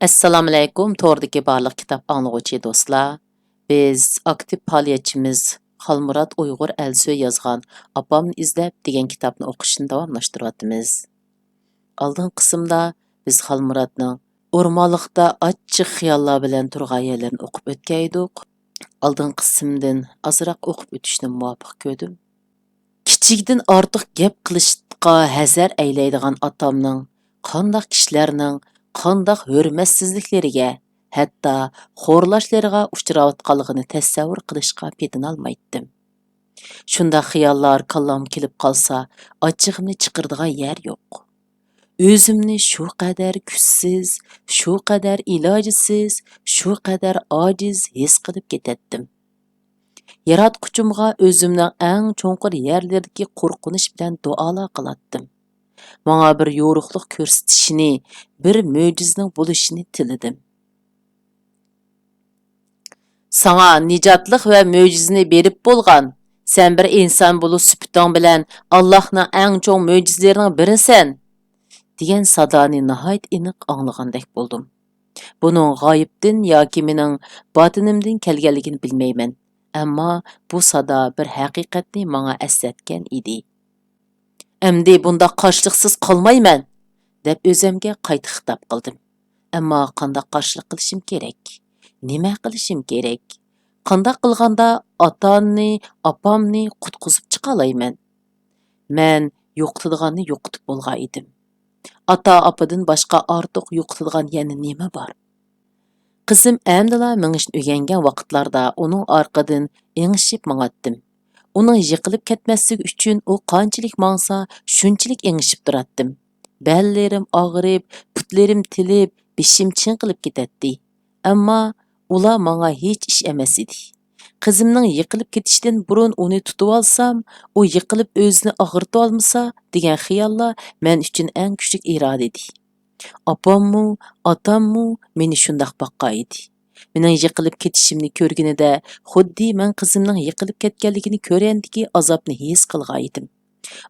Assalomu alaykum, to'rdagi barliq kitob anglag'uvchi do'stlar. Biz aktiv faoliyatchimiz Xalmurod Uyg'ur Elsoy yozgan Apamni izlab degan kitobni o'qishni davomlashtiryapmiz. Oldin qismda biz Xalmurodning o'rmonliqda achchiq xiyollar bilan turgan yerlarini o'qib o'tgan edik. Oldin qismdan ozroq o'qib o'tishni muvofiq ko'rdim. Kichikdan ortiq gap qilishga hazar aylaydigan atamning qandoq kishilarning qandoq hurmatsizliklariga, hatto xo'rlashlariga uchrayotganligini tasavvur qilishga petinolmaydim. Shunda xiyollar kallam kelib qolsa, ochig'imni chiqirdigan yer yo'q. O'zimni shu qadar kuchsiz, shu qadar ilojisiz, shu qadar ojiz his qilib ketatdim. Yaratquchimga o'zimning eng cho'nqir yerlardagi qo'rqinish bilan duolar qilatdim. Manga bir yo'riqlik ko'rsatishini, bir mo'jizaning bo'lishini tiladim. Sana nijotlik va mo'jizani berib bo'lgan. Sen bir inson bo'lib sifating bilan Allohning eng cho'ng mo'jizalarining birisan, degan sadoni nihoyat aniq anglagandek bo'ldim. Buning g'oyibdan yoki mening botinimdan kelganligini bilmayman. Ammo bu sado bir haqiqatni menga eslatgan edi. Endi bunda qarshiqsiz qolmayman, deb o'zimga qayta xitob qildim. Ammo qanday qarshilik qilishim kerak? Nima qilishim kerak? Qanday qilganda ota-onamni, opamni qutqizib chiqa olayman? Men yo'qotadiganni yo'qotib bo'lgan edim. Ota-opadan boshqa ortiq yo'qotadigan yana nima bor? Qizim amdila mingishni o'rgangan vaqtlarda uning orqadan engishib mangatdim. Uning yiqilib ketmasligi uchun u qanchalik mangsa, shunchalik engishib turatdim. Bellarim og'rib, putlarim tilib, beshim chinqilib ketadi. Ammo ular menga hech ish emas edi. Qizimning yiqilib ketishidan burun uni tutib olsam, u yiqilib o'zini og'ritib olmasa degan xiyollar men uchun eng kuchli iroda edi. Opammu, otammu meni shundoq boqqan edi. Mening yiqilib ketishimni ko'rganida, xuddi men qizimning yiqilib ketganligini ko'rgandagi azobni his qilgan edim.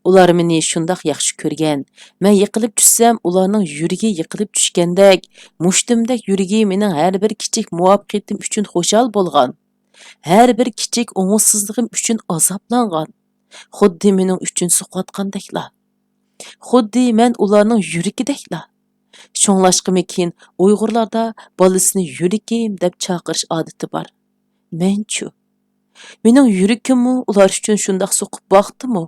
Ular meni shundoq yaxshi ko'rgan. Men yiqilib tushsam, ularning yuragi yiqilib tushgandek, mushtimdek yuragi mening har bir kichik muvaffaqiyatim uchun xushal bo'lgan. Har bir kichik umutsizligim uchun azoblangan. Xuddi mening uchun suqatgandeklar. Xuddi men ularning yuragideklar. Şoңlashqimikin Uyg'urlarda bolasini yurikim deb chaqirish odati bor. Menchu. Mening yuragimmi ular uchun shundoq so'qib boqdimi?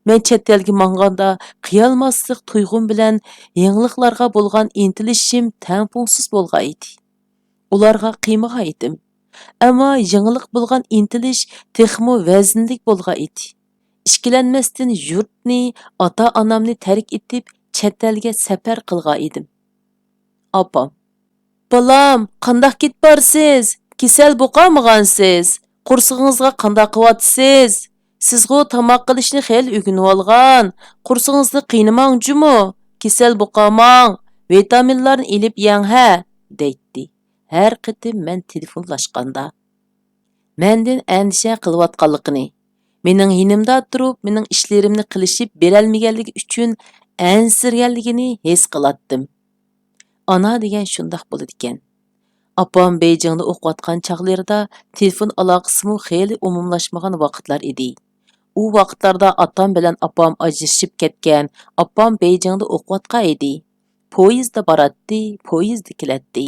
Men chet elga manganda qiyolmaslik tuyg'um bilan yangiliklarga bo'lgan intilishim tanpunsiz bo'lgan edi. Ularga qiymagan edim. Ammo yangilik bo'lgan intilish texmo vaznlik bo'lgan edi. Ishkilanmasdan yurtni, ota-onamni tark etib chet elga safar qilgan edim. Opam: "Balam, qandoq ketib borsiz? Kasal bo'lganmisiz? Qursig'ingizga qandoq qilyapsiz? Sizga tomoq qilishni xel o'rganib olgan. Qursig'ingizni qiynamangchimi? Kasal bo'lqamang. Vitaminlarni ilib yeng ha", deydi. Har qitim men telefonlashganda. Mendan andisha qilayotganligini, mening yonimda turib, mening ishlarimni qilishib berolmaganligi uchun ansirganligini his qilatdim. Ana degan shundoq bo'ladi ekan. Opam Beijingda o'qiyotgan chaqlarida telefon aloqasimi xeyli umumlashmagan vaqtlar edi. U vaqtlarda otam bilan opam ajrashib ketgan, opam Beijingda o'qiyotgan edi. Poyezdda boratdi, poyezdda kelatdi.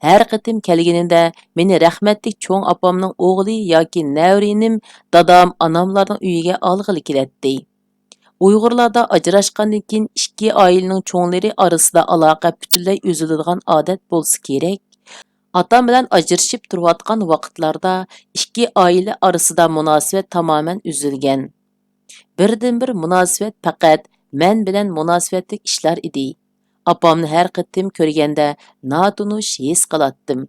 Har qitim kelganida meni rahmatlik cho'ng opamning o'g'li yoki navrinim, dadam, onamlarning uyiga olg'ili kelatdi. Uyg'urlarda ajrashgandan keyin ikki oilaning cho'nglari orasida aloqa butunlay uziladigan odat bo'lsa kerak. Otam bilan ajrashib turayotgan vaqtlarda ikki oila orasida munosabat tamoman uzilgan. Birdan bir munosabat faqat men bilan munosabatlik ishlar edi. Opamni har qitim ko'rganda notunish his qilatdim.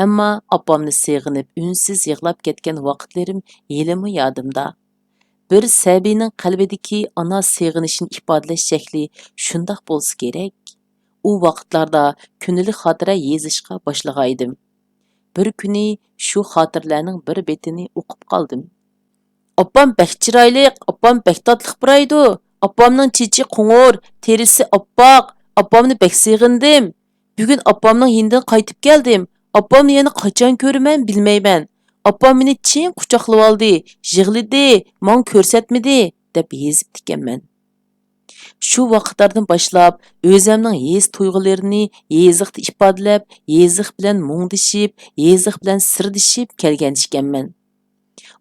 Ammo opamni seg'inib unsiz yig'lab ketgan vaqtlarim yelimi yodimda. Bir sabining qalbidagi ona seg'inishini ifodalash shakli shundoq bo'lsa kerak. U vaqtlarda kunlik xotira yezishga boshlagan edim. Bir kuni shu xotirlarning bir betini o'qib qoldim. Opam bek chiroyli, opam bek tatliq buraydi. Opamning chichi qo'ng'ir, terisi oppoq. Opamni bek seg'indim. Bugun opamning yenidan qaytib keldim. Opamni yana qachon ko'raman bilmayman. Opam meni chin quchoqlab oldi, yig'ladi, men ko'rsatmadi deb yezib ekanman. Shu vaqtlardan boshlab o'zimning his tuyg'ularini yeziqda ifodalab, yeziq bilan mungdishib, yeziq bilan sirdishib kelgan ekanman.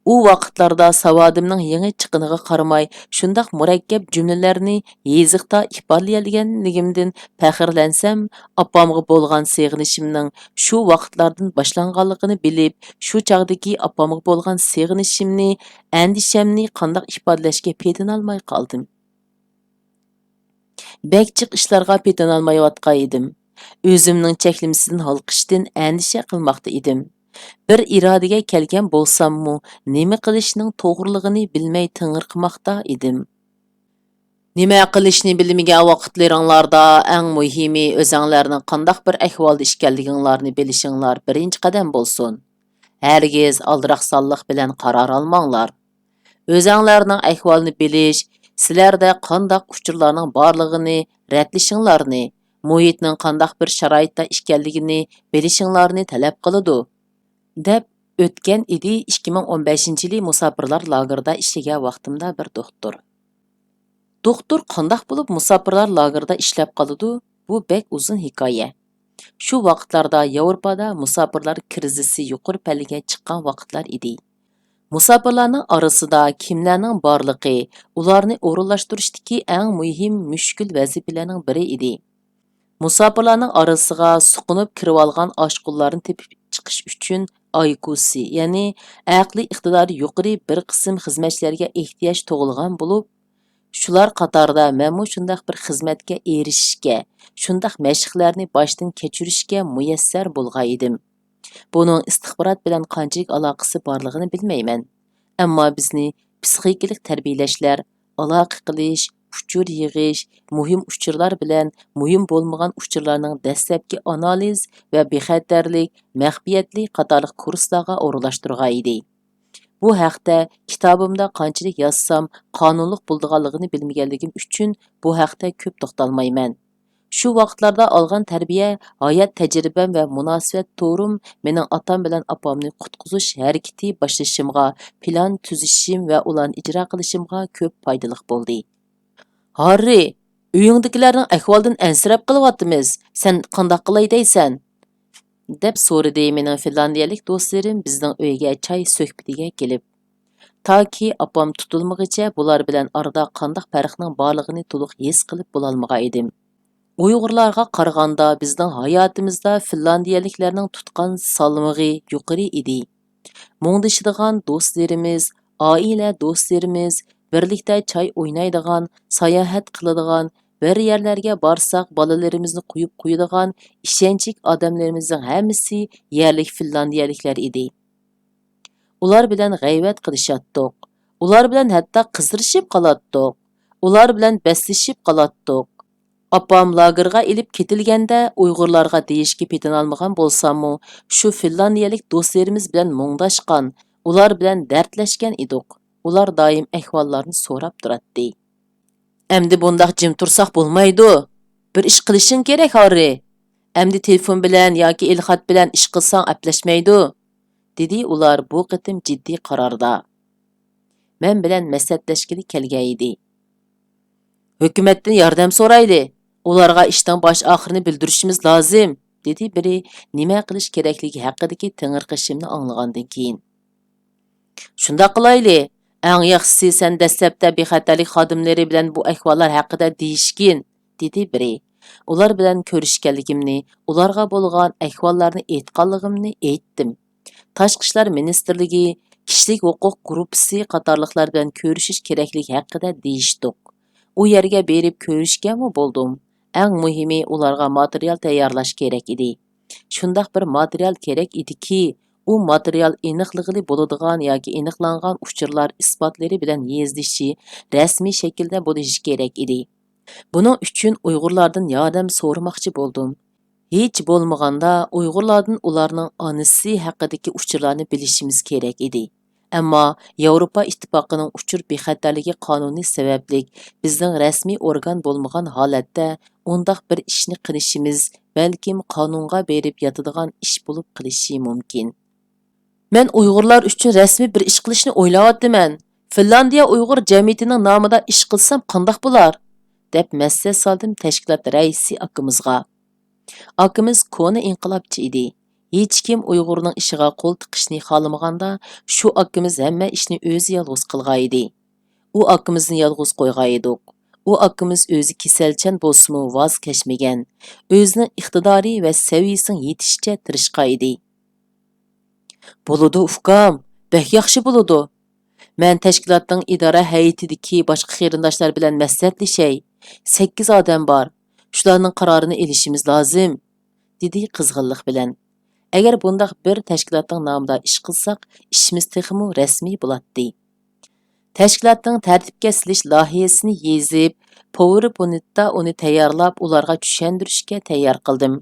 U vaqtlarda savodimning yangi chiqiniga qaramay, shundaq murakkab jumlalarni yeziqda ifodalaganligimdan faxrlansam, opamga bo'lgan seg'inishimning shu vaqtlardan boshlanganligini bilib, shu chog'dagi opamga bo'lgan seg'inishimni, andishamni qandoq ifodalashga pedinolmay qoldim. Bәkchiq ishlarga petinolmayotgan edim. O'zimning cheklimsidan halqishdan andisha qilmoqda edim. Bir irodaga kelgan bo'lsammu, nima qilishning to'g'riligini bilmay ting'irqmoqda edim. Nima qilishni bilmagan vaqtlaringlarda eng muhimi o'zinglarning qandoq bir ahvolda ekanliginglarni bilishinglar birinchi qadam bo'lsin. Hargiz aldiraqsonlik bilan qaror olmanglar. O'zinglarning ahvolini bilish, sizlarda qandoq uchurlarning borligini, ratlishinglarni, muhitning qandoq bir sharoitda ekanligini bilishinglarni talab qiladi. deb o'tgan edi 2015-yili musofirlar lagerida ishlagan vaqtimda bir doktor. Doktor qandoq bo'lib musofirlar lagerida ishlab qoladi? Bu bek uzun hikoya. Shu vaqtlarda Yevropada musofirlar krizisi yuqori pallaga chiqqan vaqtlar edi. Musofirlarning orasida kimlarning borligi, ularni o'rinlashtirishdagi eng muhim mushkul vazifalarning biri edi. Musofirlarning orasiga suqunib kirib olgan oshqullarni tepib chiqish uchun aykusi, ya'ni aqliy iqtidori yuqori bir qism xizmatchilarga ehtiyoj tug'ilgan bo'lib, shular qatorida menmu shundaq bir xizmatga erishishga, shundaq mashqlarni boshdan kechirishga muyassar bo'lgan edim. Buning istixborot bilan qanchalik aloqasi borligini bilmayman. Ammo bizni psixikalik tarbiyalashlar, aloqa qilish, uchur yig'ish, muhim uchurlar bilan muhim bo'lmagan uchurlarning dastlabki analiz va bexatarlik, maxfiyatlik qatorliq kurslarga o'rinlashtirgan edi. Bu haqda kitobimda qanchalik yozsam, qonunliq bo'lganligini bilmaganligim uchun bu haqda ko'p to'xtalmayman. Shu vaqtlarda olgan tarbiya, hayot tajribam va munosabat to'rim mening otam bilan opamni qutqizish harakati boshlashimga, plan tuzishim va ularni ijro qilishimga ko'p foydali bo'ldi. Harri, uyingdagilarning ahvolidan ansirab qilyapmiz. Sen qandoq qilay deysan? deb so'radi mening finlandiyalik do'stlarim bizning uyga choy suhbatiga kelib. Toki opam tutilmag'icha bular bilan orada qandoq farqning borligini to'liq his qilib bo'lolmagan edim. Uyg'urlarga qaraganda bizning hayotimizda finlandiyaliklarning tutgan salmog'i yuqori edi. Mungdishadigan do'stlarimiz, oila do'stlarimiz, birlikda choy o'ynaydigan, sayohat qiladigan, bir yerlarga borsak bolalarimizni qo'yib qo'yadigan ishonchli odamlarimizning hammasi yerlik finlandiyaliklar edi. Ular bilan g'ayvat qilishatdik. Ular bilan hatto qizdirishib qolatdik. Ular bilan baslashib qolatdik. Opam lagerga ilib ketilganda Uyg'urlarga deyishga petinolmagan bo'lsammu, shu finlandiyalik do'stlarimiz bilan mungdashgan, ular bilan dardlashgan edik. Ular doim ahvollarni so'rab turadi. Endi bundaq jim tursak bo'lmaydi. Bir ish qilishing kerak, Harri. Endi telefon bilan yoki ilxat bilan ish qilsang aplashmaydi, dedi ular bu qitim jiddiy qarorda. Men bilan maslahatlashgili kelgan edi. Hukumatdan yordam so'raydi. Ularga ishdan bosh oxirini bildirishimiz lozim, dedi biri nima qilish kerakligi haqidagi ting'irqishimni anglagandan keyin. Shunda qilayli. Eng yaxshisi sen dastlabda bexatarlik xodimlari bilan bu ahvollar haqida deyishgin, dedi biri. Ular bilan ko'rishganligimni, ularga bo'lgan ahvollarni aytganligimni aytdim. Tashqi ishlar ministrligi, kishilik huquq guruhi qatorliqlar bilan ko'rishish kerakligi haqida deyishdik. U yerga berib ko'rishganmi bo'ldim. Eng muhimi ularga material tayyorlash kerak edi. Shundaq bir material kerak ediki, u material aniqlig'i bo'ladigan yoki aniqlangan uchurlar isbotlari bilan yezilishi, rasmiy shaklda bo'lishi kerak edi. Buning uchun Uyg'urlardan yordam so'ramoqchi bo'ldim. Hech bo'lmaganda Uyg'urlardan ularning onasi haqidagi uchurlarni bilishimiz kerak edi. Ammo Yevropa ittifoqining uchur bexatarligi qonuni sababli bizning rasmiy organ bo'lmagan holatda undaq bir ishni qilishimiz balkim qonunga berib yotadigan ish bo'lib qilishi mumkin. Men Uyg'urlar uchun rasmiy bir ish qilishni o'ylayapman. Finlandiya Uyg'ur jamiyatining nomida ish qilsam qandoq bo'lar? deb maslahat soldim tashkilot raisi akamizga. Akamiz koni inqilobchi edi. Hech kim Uyg'urning ishiga qo'l tiqishni xohlamaganda, shu akamiz hamma ishni o'zi yolg'iz qilgan edi. U akamizni yolg'iz qo'ygan edik. U akamiz o'zi kasalchan bo'lsa-mu voz kechmagan. O'zining iqtidori va saviyasining yetishicha tirishgan edi. Bo'ladi ukam, bek yaxshi bo'ladi. Men tashkilotning idora hay'atidagi boshqa qarindoshlar bilan maslahatlashay. 8 odam bor. Shularning qarorini elishimiz lozim, dedi qizg'inlik bilan. Agar bundaq bir tashkilotning nomida ish qilsak, ishimiz texmo rasmiy bo'ladi. Tashkilotning tartibga silish loyihasini yezib, PowerPoint'da uni tayyorlab, ularga tushuntirishga tayyor qildim.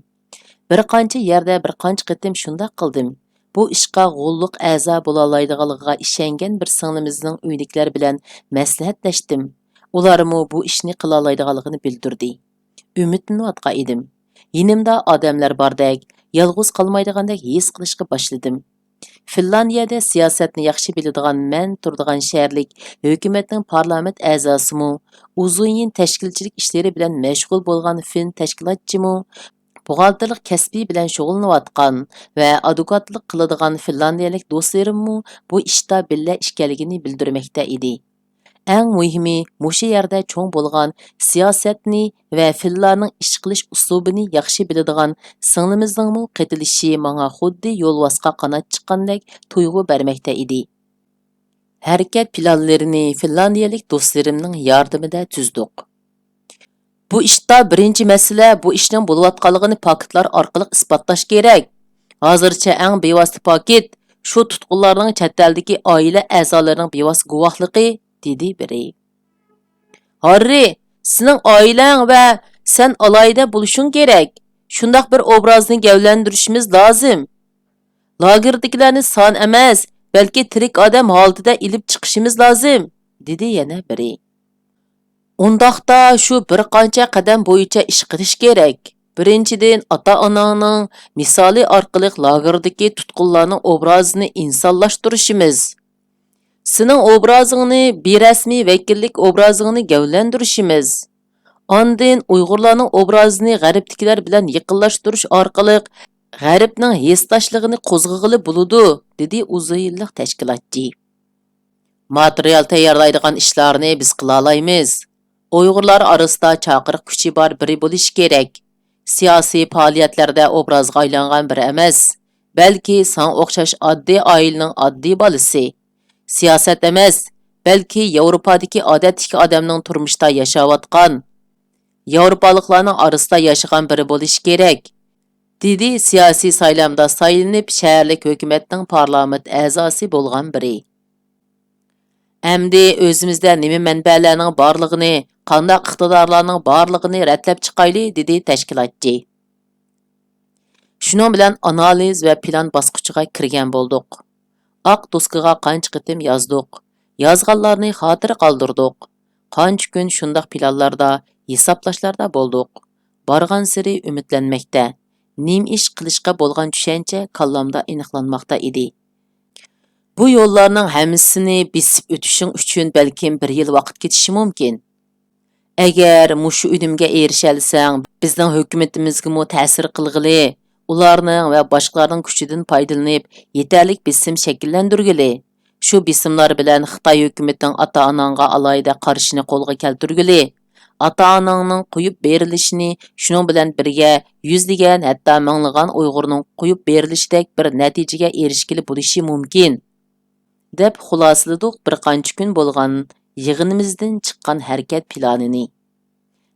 Bir qancha yerda bir qancha qitim shunday qildim. Bu ishqa g'ulluq a'zo bo'la oladiganligiga ishongan bir singlimizning uyliklar bilan maslahatlashdim. Ularmu bu ishni qila oladiganligini bildirdi. Umidlanayotgan edim. Yinimda odamlar bordek, yolg'iz qolmaydigandek his qilishga boshladim. Finlandiyada siyosatni yaxshi biladigan men turadigan shaharlik hukumatning parlament a'zosimu, uzun yil tashkilchilik ishlari bilan mashg'ul bo'lgan fin tashkilotchimu, buxgalterlik kasbi bilan shug'ullanayotgan va advokatlik qiladigan finlandiyalik do'stlarimmu bu ishda billa ishkanligini bildirmoqda edi. Eng muhimi, mushu yerda cho'ng bo'lgan siyosatni va fillarning ish qilish uslubini yaxshi biladigan singlimizning qatilishi menga xuddi yo'lvosqa qanot chiqqandek tuyg'u bermoqda edi. Harakat planlarini finlandiyalik do'stlarimning yordamida tuzdik. Bu ishda birinchi masala bu ishning bo'layotganligini faktlar orqali isbotlash kerak. Hozircha eng bevosita fakt shu tutqunlarning chet eldagi oila a'zolarining bevosita guvohligi, dedi biri. Harri, sening oilang va sen alayda bo'lishing kerak. Shundaq bir obrazni gavlantirishimiz lozim. Lagerdagilarni son emas, balki tirik odam holatida ilib chiqishimiz lozim, dedi yana biri. Undaqda shu bir qancha qadam bo'yicha ish qilish kerak. Birinchidan, ota-onaning misoli orqali lagerdagi tutqunlarning obrazini insonlashtirishimiz. Sening obrazingni berasmiy vakillik obrazingni gavlantirishimiz. Ondan Uyg'urlarning obrazini g'arbdagilar bilan yaqinlashtirish orqali g'arbning hesdashligini qo'zg'ag'ili bo'ladi, dedi uzun yillik tashkilotchi. Material tayyorlaydigan ishlarni biz qila olamiz. Uyg'urlar orasida chaqiriq kuchi bor biri bo'lish kerak. Siyosiy faoliyatlarda obrazga aylangan biri emas, balki san o'xshash oddiy oilaning oddiy bolasi. Siyosat emas, balki Yevropadagi odatdagi odamning turmushda yashayotgan, Yevropaliklarning orasida yashagan biri bo'lish kerak, dedi siyosiy saylamda saylanib shaharlik hukumatning parlament a'zosi bo'lgan biri. Әмді өзімізде неме mənbələrinin barlığını, qandaq iqtidorlarning barlığını rətlab chiqayli, dedi təşkilatçı. Şunun bilan analiz və plan basqıçıga kirgan bolduq. Aq doskaga qancha qitim yazdık. Yazğanlarını xatir qaldırdık. Qancha kun şundaq planlarda, hisoblashlarda bolduq. Bargan siri ümitlenmekdə. Nim ish qilishqa bo'lgan tushuncha kallamda aniqlanmoqda edi. Bu yollarning hammasini besib o'tishing uchun balkim 1 yil vaqt ketishi mumkin. Agar mushu unumga erishalsang, bizning hukumatimizga mu ta'sir qilg'ili, ularning va boshqalarning kuchidan foydalanib, yetarlik besim shakllantirgili. Shu besimlar bilan Xitoy hukumatining ota-onangga alayda qarshini qo'lga keltirgili. Ota-onangning qo'yib berilishini, shuning bilan birga yuzlagan, hatto minglagan Uyg'urning qo'yib berilishidek bir natijaga erishgili bo'lishi mumkin. deb xulosaladik bir qancha kun bo'lgan yig'inimizdan chiqqan harakat planini.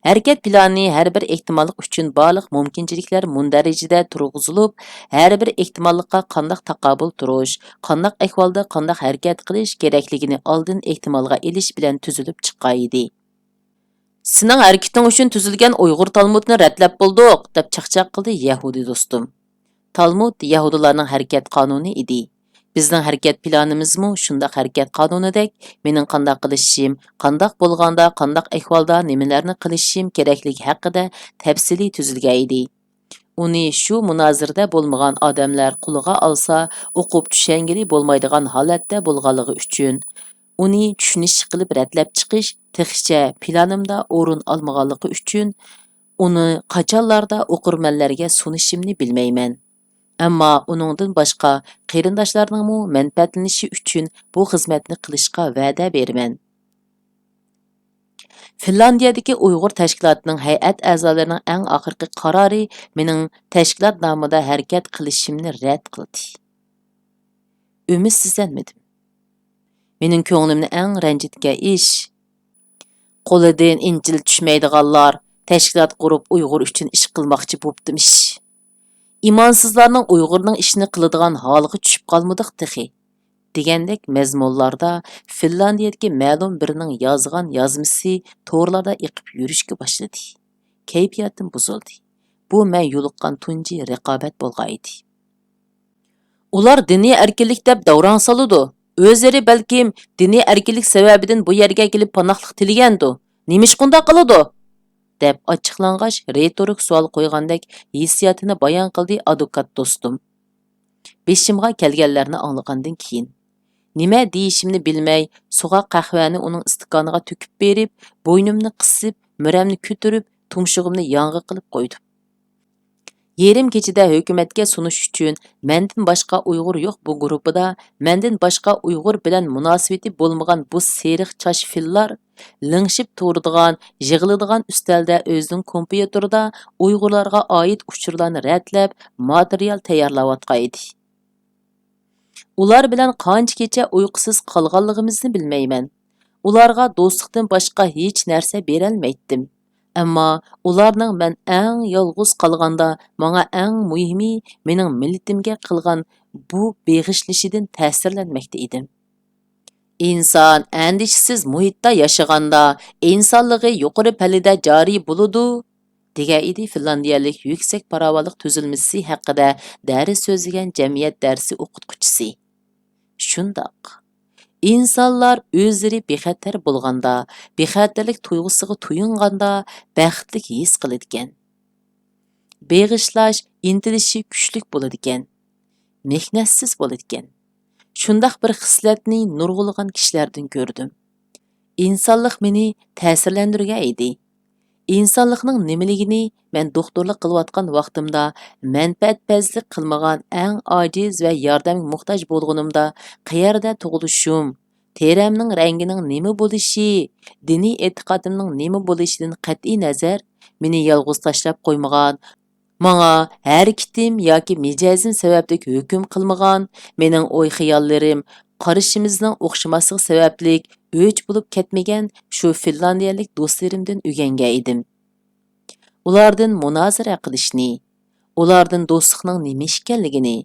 Harakat plani har bir ehtimollik uchun baliq mumkinchiliklar mundarajada turg'izilib, har bir ehtimollikqa qanday taqobil turish, qanday ahvolda qanday harakat qilish kerakligini oldin ehtimolga elish bilan tuzilib chiqqan edi. Sening harakating uchun tuzilgan Uyg'ur Talmudni ratlab bo'ldik, deb chaqchaq qildi Yahudi do'stim. Talmud Yahudilarning harakat qonuni edi. Bizning harakat planimizmi shundaq harakat qonunidek, mening qanday qilishim, qanday bo'lganda, qanday ahvolda nimalarni qilishim kerakligi haqida tafsiliy tuzilgan edi. uni shu munozirada bo'lmagan odamlar quliga olsa, o'qib tushangili bo'lmaydigan holatda bo'lganligi uchun uni tushunish qilib ratlab chiqish texcha planimda o'rin olmaganligi uchun uni qachonlarda o'qirmanlarga sunishimni bilmayman. Ammo uningdan boshqa qarindoshlarningmi manfaatlanishi uchun bu xizmatni qilishga va'da beraman. Finlandiyadagi Uyg'ur tashkilotining hay'at a'zolarining eng oxirgi qarori mening tashkilot nomida harakat qilishimni rad qildi. Umidsizlanmadim. Mening ko'nglimni eng ranjitgan ish qo'lidan injil tushmaydiganlar tashkilot qurib Uyg'ur uchun ish qilmoqchi bo'ptimish. İmansızlarning Uyg'urning ishini qiladigan holiga tushib qolmadik texi. Degandek mazmunlarda Finlandiyadagi ma'lum birining yozgan yozmasi to'rlarda iqib yurishga boshladi. Kayfiyatim buzildi. Bu men yo'liqqan tunji raqobat bo'lgan edi. Ular diniy erkinlik deb davron soladi. O'zlari balkim diniy erkinlik sababidan bu yerga kelib panohlik tilagandi. Nimish qunda qiladi? deb ochiqlang'ach retorik savol qo'ygandek hissiyotini bayon qildi advokat do'stim. Beshimga kelganlarni anglagandan keyin nima deyishimni bilmay, so'g'aq qahvani uning istikoniga to'kib berib, bo'ynimni qisib, miramni ko'tarib, tumshug'imni yong'i qilib qo'ydim. Yerim kechida hukumatga sunish uchun mendan boshqa Uyg'ur yo'q bu guruhida, mendan boshqa Uyg'ur bilan munosabati bo'lmagan bu seriq chosh fillar lingshib turadigan, yig'iladigan ustalda o'zining kompyuterida Uyg'urlarga oid uchurlarni ratlab, material tayyorlayotgan edi. Ular bilan qancha kecha uyqusiz qolganligimizni bilmayman. Ularga do'stlikdan boshqa hech narsa berolmaydim. Ammo ularning men eng yolg'iz qolganda menga eng muhimi mening millatimga qilgan bu beg'ishlishidan ta'sirlanmoqda edim. İnsan endişsiz muhitda yaşaganda insonligi yuqori pallada joriy bo'ladi degan edi finlandiyalik yuksak parovolik tuzilmasi haqida dars so'zlagan jamiyat darsi o'qituvchisi. Shundoq insonlar o'zlari bexatar bo'lganda, bexatarlik tuyg'usiga tuyinganda baxtli his qiladigan. Beg'ishlash intilishi kuchli bo'ladigan. Mehnatsiz bo'ladigan. Shundaq bir xislatni nurg'ulg'an kishilardan ko'rdim. İnsonlik meni ta'sirlantirgan edi. İnsonlikning nimaligini men doktorlik qilayotgan vaqtimda manfaatpazlik qilmagan eng ojiz va yordamga muhtoj bo'lganimda qayerda tug'ilishim, teramning rangining nima bo'lishi, diniy e'tiqodimning nima bo'lishidan qat'iy nazar meni yolg'iz tashlab qo'ymagan, menga harakatim yoki mijozim sababli hukm qilmagan, mening o'y-xiyollarim qarashimizning o'xshamasligi sababli o'ch bo'lib ketmagan shu finlandiyalik do'stlarimdan o'rgangan edim. Ulardan munozara qilishni, ulardan do'stlikning nima ekanligini,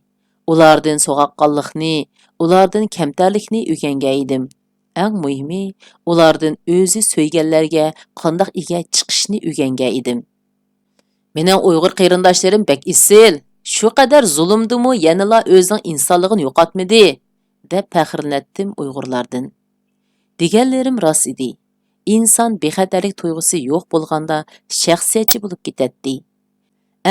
ulardan so'g'aqqonlikni, ulardan kamtarlikni o'rgangan edim. Eng muhimi, ulardan o'zi so'yganlarga qanday ega chiqishni o'rgangan edim. Mening Uyg'ur qarindoshlarim bek isil, shu qadar zulmdimi yanala o'zining insonligini yo'qotmadi, deb faxrlandim Uyg'urlardan. Deganlarim rost edi. İnson bexatarlik tuyg'usi yo'q bo'lganda shaxsiyatchi bo'lib ketadi.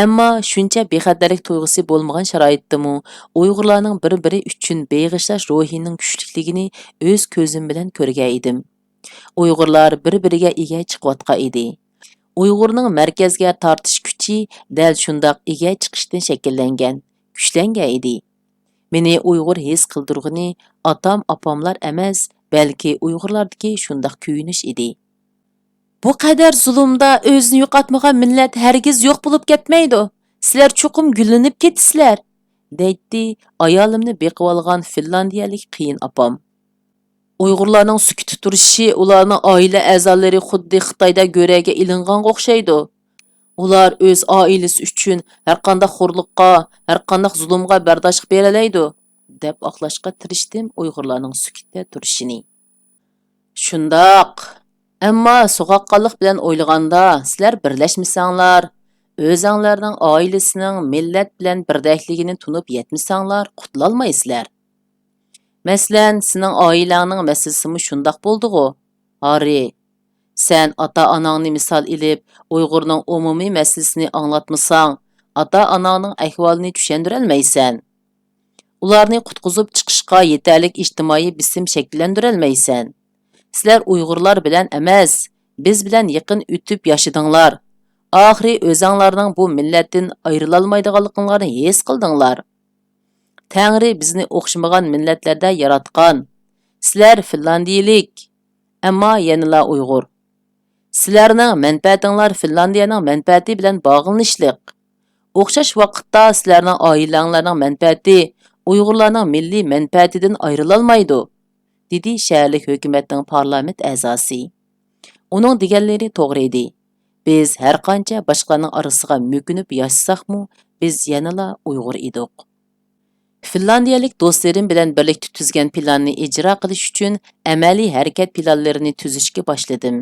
Ammo shuncha bexatarlik tuyg'usi bo'lmagan sharoitdami Uyg'urlarning bir-biri uchun beg'ishlash ruhining kuchliligini o'z ko'zim bilan ko'rgan edim. Uyg'urlar bir-biriga ega chiqayotgan edi. Uyg'urning markazga tortish kuchi dal shundoq ega chiqishdan shakllangan, kuchlangan edi. Meni Uyg'ur his qildirg'ini otam-opamlar emas, balki Uyg'urlardagi shundoq kuyinish edi. Bu qadar zulmda o'zini yo'qotmagan millat hargiz yo'q bo'lib ketmaydi. Sizlar cho'qim gullanib ketisizlar, deydi ayolimni beqib olgan finlandiyalik qiyin opam. Uyg'urlarning sukut turishi, ularning oila a'zolari xuddi Xitoyda go'raga ilinganga o'xshaydi. Ular o'z oilasi uchun har qanday xo'rliqqa, har qanday zulmga bardosh beralaydi, deb oqlashga tirishdim Uyg'urlarning sukutda turishini. Shundoq. Ammo so'g'aqqonlik bilan o'ylaganda, sizlar birlashmasanglar, o'zinglarning oilasining millat bilan birdakligini tunib yetmasanglar, qutulolmaysizlar. Masalan, sening oilangning masalasimi shundoq bo'ldi-ku. Hari, sen ota-onangni misol ilib, Uyg'urning umumiy masalasini anglatmasang, ata-onaning ahvolini tushuntirolmaysan. Ularni qutqizib chiqishga yetarlik ijtimoiy bisim shakllantirolmaysan. Sizlar Uyg'urlar bilan emas, biz bilan yaqin o'tib yashadinglar. Oxiri o'zinglarning bu millatdan ayrilolmaydiganliklarini his qildinglar. Tangri bizni o'xshamagan millatlarda yaratgan. Sizlar Finlandiyalik, ammo yanala Uyg'ur. Sizlarning manfaatinglar Finlandiyaning manfaati bilan bog'lanishliq. O'xshash vaqtda sizlarning oilanglarning manfaati Uyg'urlarning milliy manfaatidan ayrilolmaydi, dedi shaharlik hukumatning parlament a'zosi. Uning deganlari to'g'ri edi. Biz har qancha boshqalarning orasiga mo'kinib yashasaqmi, biz yanala Uyg'ur edik. Finlandiyalik do'stlarim bilan birlikda tuzgan planni ijro qilish uchun amaliy harakat planlarini tuzishga boshladim.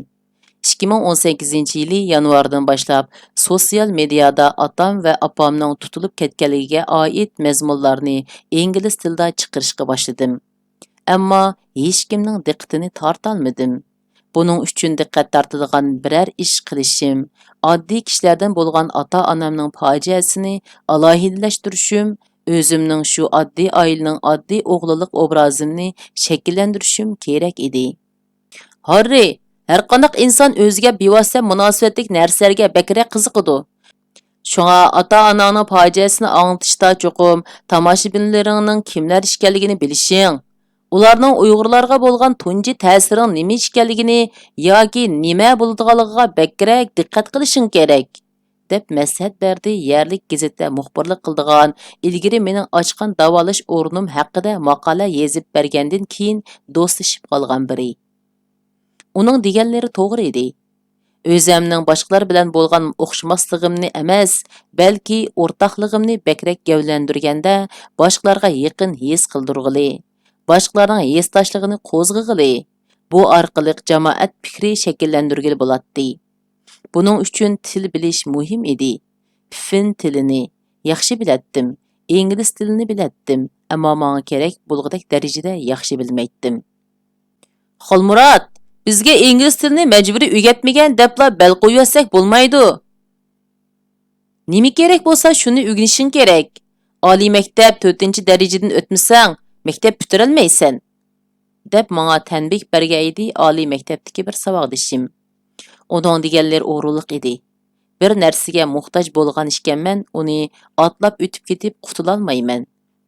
2018-yili yanvardan boshlab sotsial mediada otam va opamning tutilib ketganligiga oid mazmunlarni ingliz tilida chiqarishga boshladim. Ammo hech kimning diqqatini tortolmadim. Buning uchun diqqat tortadigan biror ish qilishim, oddiy kishilardan bo'lgan ota-onamning fojiasini alohidalashtirishim, o'zimning shu oddiy oilaning oddiy o'g'lilik obrazimni shakllantirishim kerak edi. Harri, har qanday inson o'ziga bevosita munosabatlik narsalarga bakrak qiziqadi. Shunga ota-onaning fojiasini anglitishda cho'qim tomoshabinlaringning kimlar ekanligini bilishing, ularning Uyg'urlarga bo'lgan tunji ta'siring nima ekanligini yoki nima bo'ladiganligiga bakrak diqqat qilishing kerak, deb maslahat berdi yerlik gazetda muxbirlik qildigan, ilgari mening ochgan davolash o'rnim haqida maqola yozib bergandan keyin do'stlashib qolgan biri. Uning deganlari to'g'ri edi. O'zimning boshqalar bilan bo'lgan o'xshamasligimni emas, balki o'rtoqligimni bakrak gavlandirganda boshqalarga yaqin his qildirg'ili, boshqalarning hesdoshligini qo'zg'ig'ili, bu orqali jamoat fikri shakllantirgili bo'ladi. Buning uchun til bilish muhim edi. Fin tilini yaxshi bilatdim, ingliz tilini bilatdim, ammo menga kerak bo'lg'idek darajada yaxshi bilmaydim. Xolmurod, bizga ingliz tilini majburiy o'rgatmagan debla bel qo'ysak bo'lmaydi. Nima kerak bo'lsa shuni o'rganishing kerak. Oliy maktab 4-darajadan o'tmasang, maktab bitirolmaysan, deb menga tanbih bergan edi oliy maktabdagi bir savodishim. Uning deganlari o'g'rilik edi. Bir narsaga muhtoj bo'lgan ekanman, uni otlab o'tib ketib qutulolmayman.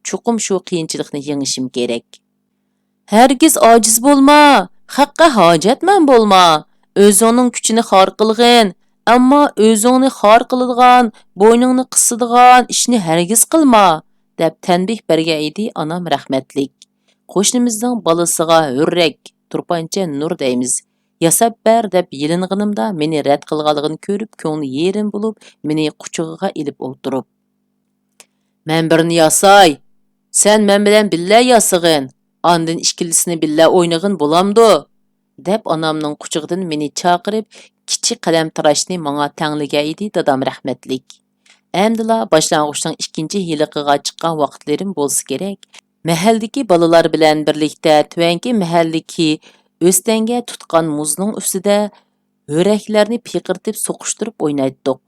Chuqum shu qiyinchilikni yengishim kerak. Hargiz ojiz bo'lma, haqqa hojatman bo'lma. O'zingning kuchini xor qilgin, ammo o'zingni xor qiladigan, bo'yningni qisadigan ishni hargiz qilma, deb tanbih bergan edi onam rahmatlik. Qo'shnimizning balasiga hurrak, turpancha nur deymiz. Yasab ber deb yilinganimda meni rad qilganligini ko'rib, ko'ngli yerim bo'lib, meni quchog'iga ilib o'ltirib. Men birini yasay, sen men bilan billa yasig'in, ondan ikkilisini billa o'ynag'in bo'lamdi, deb onamning quchog'idan meni chaqirib, kichik qalamtarashni menga tangligan edi dadam rahmatlik. Endi boshlang'ichning 2-yiliqiga chiqqan vaqtlarim bo'lsa kerak. Mahaldagi bolalar bilan birlikda tuvanki mahalliki o'stanga tutgan muzning ustida o'raklarni piqirtib so'qishtirib o'ynaydik.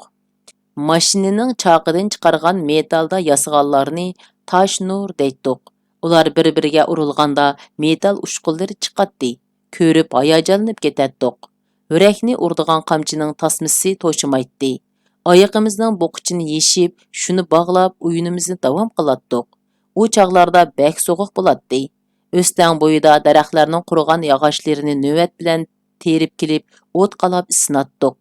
Mashinaning chaqidan chiqargan metalda yasaganlarni tosh nur deydik. Ular bir-biriga urilganda metal ushqullari chiqatdi. Ko'rib hayajonlanib ketdik. O'rakni urdigan qamchining tasmasi to'shimaydi. Oyog'imizning bo'qichini yeshib, shuni bog'lab o'yinimizni davom qilatdik. U chaqlarda bek so'g'uq bo'ladi. O'stang bo'yida daraxtlarning qurigan yog'ochlarini navbat bilan terib kelib, o't qalab isnatdik.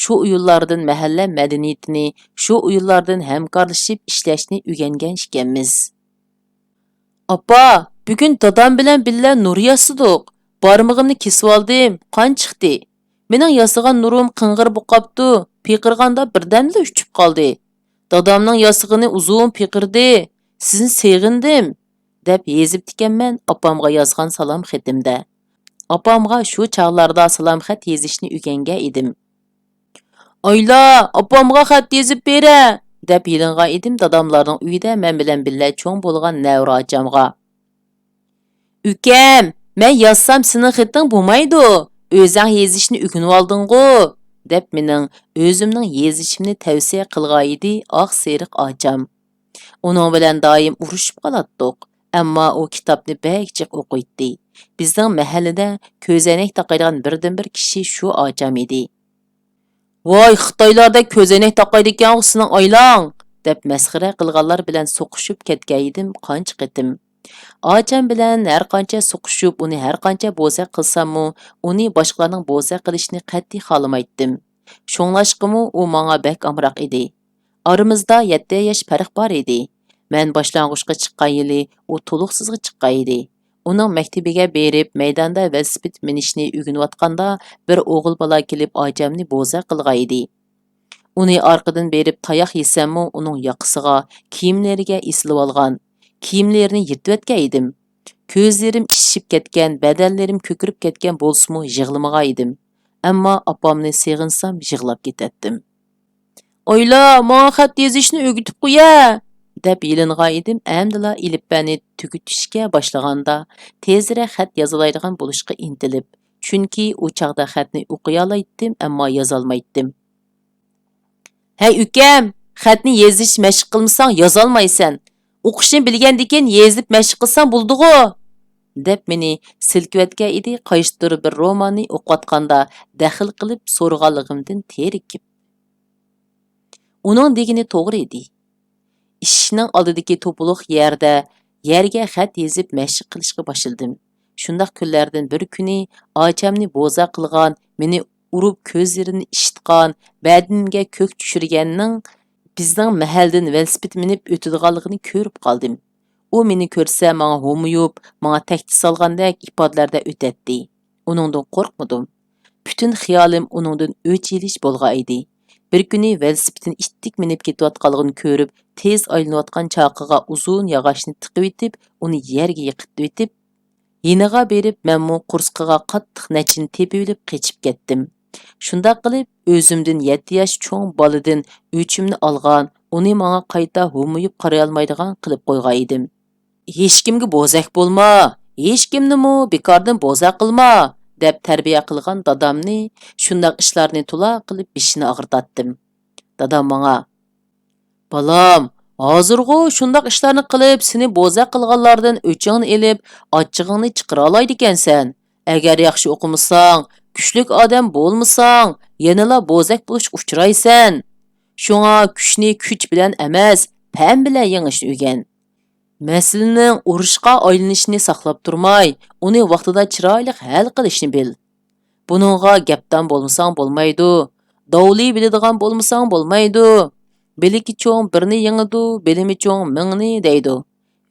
Shu uyullardan mahalla madaniyatini, shu uyullardan hamkorlashib ishlashni o'rgangan ekanmiz. Appa, bugun dadam bilan billa nur yasadik. Barmog'imni kesib oldim, qon chiqdi. Mening yasagan nurim qing'ir bo'qapti, piqirganda birdamda uchib qoldi. Dadamning yasig'ini uzun piqirdi. Sizni sevgindim, deb yezib tikanman opamga yozgan salom xatimda. Opamga shu chaqlarda salom xat yezishni o'rgangan edim. Oyla, opamga xat yezib bera, deb yilingan edim dadamlarning uyida men bilan billa cho'ng bo'lgan Navra achamga. Ukam, men yozsam sening xating bo'lmaydi. O'zing yezishni o'rganib olding-ku, deb mening o'zimning yezishimni tavsiya qilgan edi oq seriq ocham. Uning bilan doim urushib qolatdiq, ammo u kitobni bak jiq o'qiydi. Bizning mahallada ko'zoynak taqaydigan birdan-bir kishi shu ocham edi. Voy, Xitoylarda ko'zoynak taqaydigan sening oylang, deb masxara qilganlar bilan so'qishib ketgan edim qancha qitim. Ocham bilan har qancha so'qishib, uni har qancha bo'zaq qilsammu, uni boshqalarning bo'zaq qilishni qat'iy xolamaydim. Shunglashqimi u menga bak amroq edi. Aramizda 7 yosh farq bor edi. Men boshlang'uchga chiqqan yili u to'liqsizga chiqqan edi. Uning maktabiga berib, maydonda velosiped minishni o'rganayotganda bir o'g'il bola kelib ochamni bo'za qilgan edi. Uni orqadan berib tayoq yesammu, uning yoqasiga, kiyimlariga isilib olgan. Kiyimlarini yirtib o'tgan edim. Ko'zlarim ishib ketgan, badanlarim ko'kirib ketgan bo'lsa-mu, yig'lamagan edim. Ammo opamni seg'insam yig'lab ketatdim. Oyla, menga xat yozishni o'rgatib qo'ya, deb yilingan edim. Amdila ilibani tugutishga boshlaganda tezroq xat yozalaydigan bo'lishga intilib, chunki u chaqda xatni o'qiy olaydim, ammo yozolmaydim. Hey ukam, xatni yozish mashq qilmasang yozolmaysan. O'qishni bilgandikin yezib mashq qilsang bo'ldi-ku, deb meni silkivatgan edi. Qaysidir bir romanni o'qiyotganda daxil qilib so'rganligimdan terikib. Uning degani to'g'ri edi. Ishning oldidagi to'puluq yerga xat yezib mashq qilishga boshladim. Shundaq kunlardan bir kuni ochamni bo'za qilgan, meni urib ko'zlarini ishitgan, badinimga ko'k tushirganning bizning mahaldan velosiped minib o'tadiganligini ko'rib qoldim. U meni ko'rsa menga ho'muyib, menga tahdid solgandek ifodalarda o'tadi. Uningdan qo'rqmadim. Bütün xiyolim uningdan o'ch yilish bo'lgan edi. Bir kuni velosipedini ittik minib ketayotganligini ko'rib, tez aylanayotgan chaqıga uzun yog'ochni tiqib etib, uni yerga yiqitib etib, yeniga berib, menmu qursqiga qattiq nachini tepib olib qechib ketdim. Shundaq qilib, o'zimdan 7 yosh cho'ng boladan o'chimni olgan, uni menga qayta ho'muyib qaray olmaydigan qilib qo'ygan edim. Hech kimga bo'zak bo'lma, hech kimnimi bekordan bo'zak qilma, deb tarbiya qilgan dadamni shundaq ishlarni to'la qilib beshini og'irtatdim. Dadam menga: "Balam, hozirg'u shundaq ishlarni qilib, seni bo'za qilganlardan o'chingni elib, ochchig'ingni chiqara olaydi ekansan. Agar yaxshi o'qimasang, kuchlik odam bo'lmasang, yanala bo'zak bo'lishga uchraysan. Shunga kuchni kuch bilan emas, faham bilan yengishni o'rgan. Masalaning urushqa aylanishini saqlab turmay, uni vaqtida chiroyli hal qilishni bil. Buningga gapdan bo'lmasang bo'lmaydi. Davli biladigan bo'lmasang bo'lmaydi. Biliki cho'ng birni yengidu, bilimi cho'ng mingni deydi.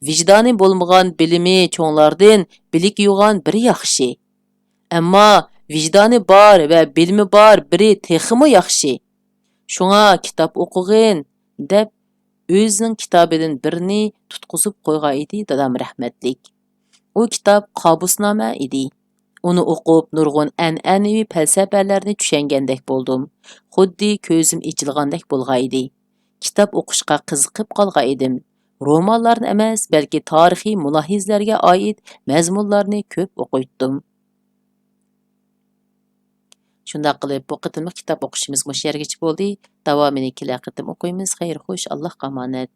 Vijdoni bo'lmagan bilimi cho'nglardan bilik yo'g'an biri yaxshi. Ammo vijdoni bor va bilimi bor biri texmi yaxshi. Shunga kitob o'qig'in, deb o'zining kitobidan birini tutqizib qo'ygan edi dadam rahmatlik. U kitob Qobusnoma edi. Uni o'qib nurg'un an'anaviy falsafalarni tushungandek bo'ldim. Xuddi ko'zim ochilgandek bo'lgan edi. Kitob o'qishga qiziqib qolgan edim. Romanlarni emas, balki tarixiy mulohizlarga oid mazmunlarni ko'p o'qiydim. Shundaq qilib, bu qitimliq kitob o'qishimiz mush yergacha bo'ldi. Davomini kelasi qitim o'qiymiz. Xayr, xush, Allohga omonat.